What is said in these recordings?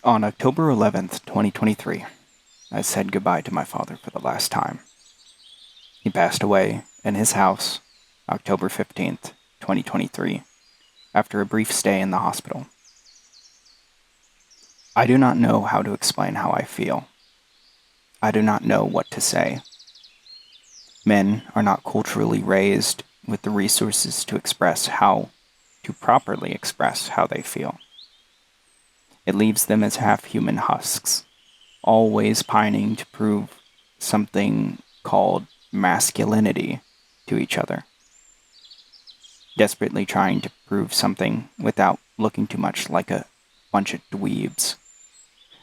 On October 11th, 2023, I said goodbye to my father for the last time. He passed away in his house October 15th, 2023, after a brief stay in the hospital. I do not know how to explain how I feel. I do not know what to say. Men are not culturally raised with the resources to properly express how they feel. It leaves them as half-human husks, always pining to prove something called masculinity to each other. Desperately trying to prove something without looking too much like a bunch of dweebs,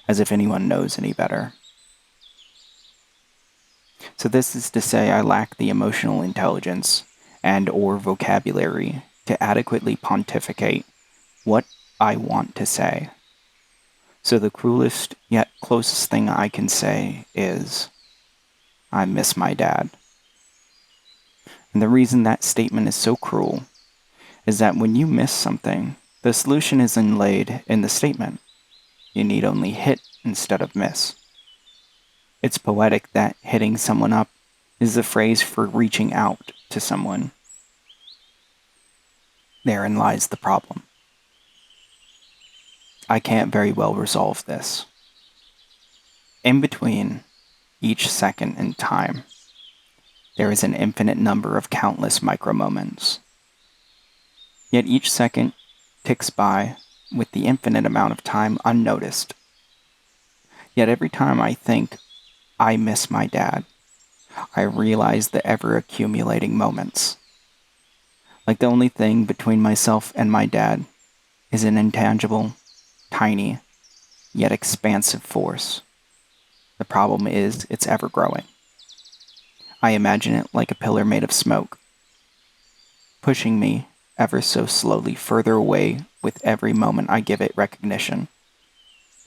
as if anyone knows any better. So this is to say I lack the emotional intelligence and or vocabulary to adequately pontificate what I want to say. So the cruelest yet closest thing I can say is, I miss my dad. And the reason that statement is so cruel is that when you miss something, the solution is inlaid in the statement. You need only hit instead of miss. It's poetic that hitting someone up is the phrase for reaching out to someone. Therein lies the problem. I can't very well resolve this. In between each second in time, there is an infinite number of countless micro-moments. Yet each second ticks by with the infinite amount of time unnoticed. Yet every time I think, I miss my dad, I realize the ever-accumulating moments. Like the only thing between myself and my dad is an intangible, tiny, yet expansive force. The problem is it's ever-growing. I imagine it like a pillar made of smoke, pushing me ever so slowly further away with every moment I give it recognition,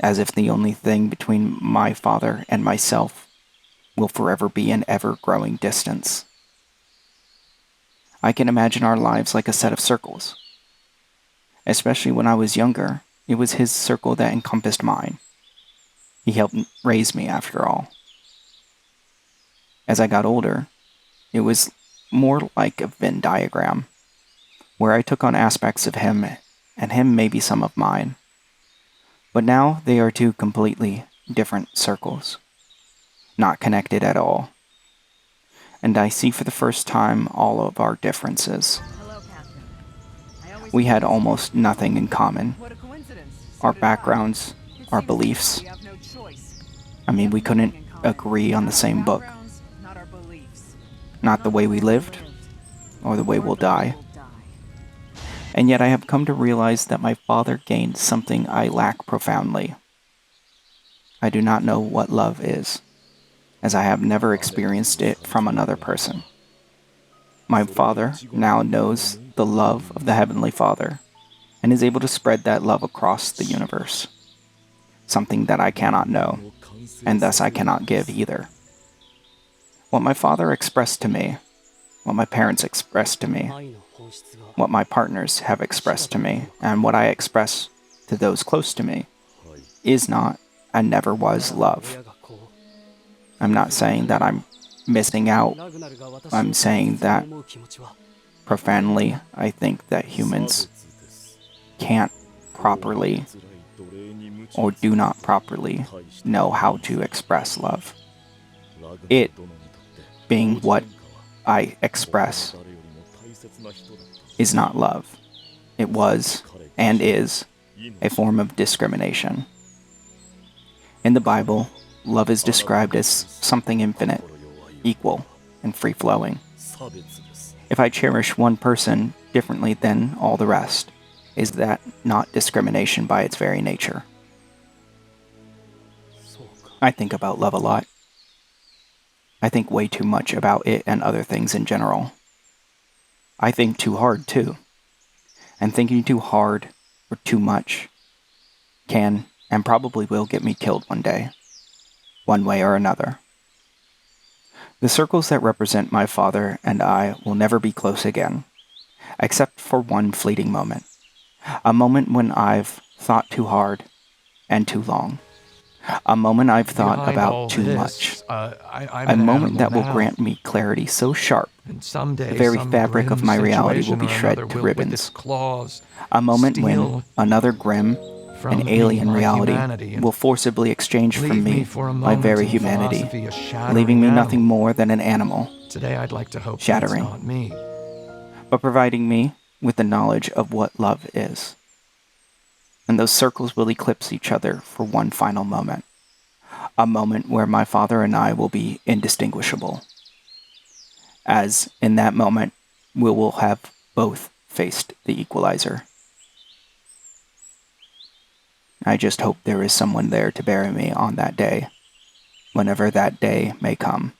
as if the only thing between my father and myself will forever be an ever-growing distance. I can imagine our lives like a set of circles. Especially when I was younger, it was his circle that encompassed mine. He helped raise me, after all. As I got older, it was more like a Venn diagram, where I took on aspects of him, and him maybe some of mine. But now they are two completely different circles, not connected at all. And I see for the first time all of our differences. We had almost nothing in common. Our backgrounds, our beliefs. I mean, we couldn't agree on the same book. Not the way we lived, or the way we'll die. And yet I have come to realize that my father gained something I lack profoundly. I do not know what love is, as I have never experienced it from another person. My father now knows the love of the Heavenly Father, and is able to spread that love across the universe. Something that I cannot know, and thus I cannot give either. What my father expressed to me, what my parents expressed to me, what my partners have expressed to me, and what I express to those close to me, is not and never was love. I'm not saying that I'm missing out. I'm saying that profoundly, I think that humans can't properly or do not properly know how to express love. It being what I express is not love. It was and is a form of discrimination. In the Bible, love is described as something infinite, equal, and free-flowing. If I cherish one person differently than all the rest, is that not discrimination by its very nature? I think about love a lot. I think way too much about it and other things in general. I think too hard, too. And thinking too hard or too much can and probably will get me killed one day, one way or another. The circles that represent my father and I will never be close again, except for one fleeting moment. A moment when I've thought too hard, and too long. A moment I've thought Behind about all too this, much. I'm A an moment animal that will now. grant me clarity so sharp, And someday, the very some fabric of grim my reality will situation be or shred another to will, with its ribbons. claws, A moment when steal another grim from and me alien my reality humanity and will forcibly exchange from leave me me for a my moment very in humanity, philosophy, a shattering leaving me nothing animal. more than an animal, Today I'd like to hope shattering, that's not me. but providing me with the knowledge of what love is. And those circles will eclipse each other for one final moment, a moment where my father and I will be indistinguishable, as in that moment we will have both faced the equalizer. I just hope there is someone there to bury me on that day, whenever that day may come.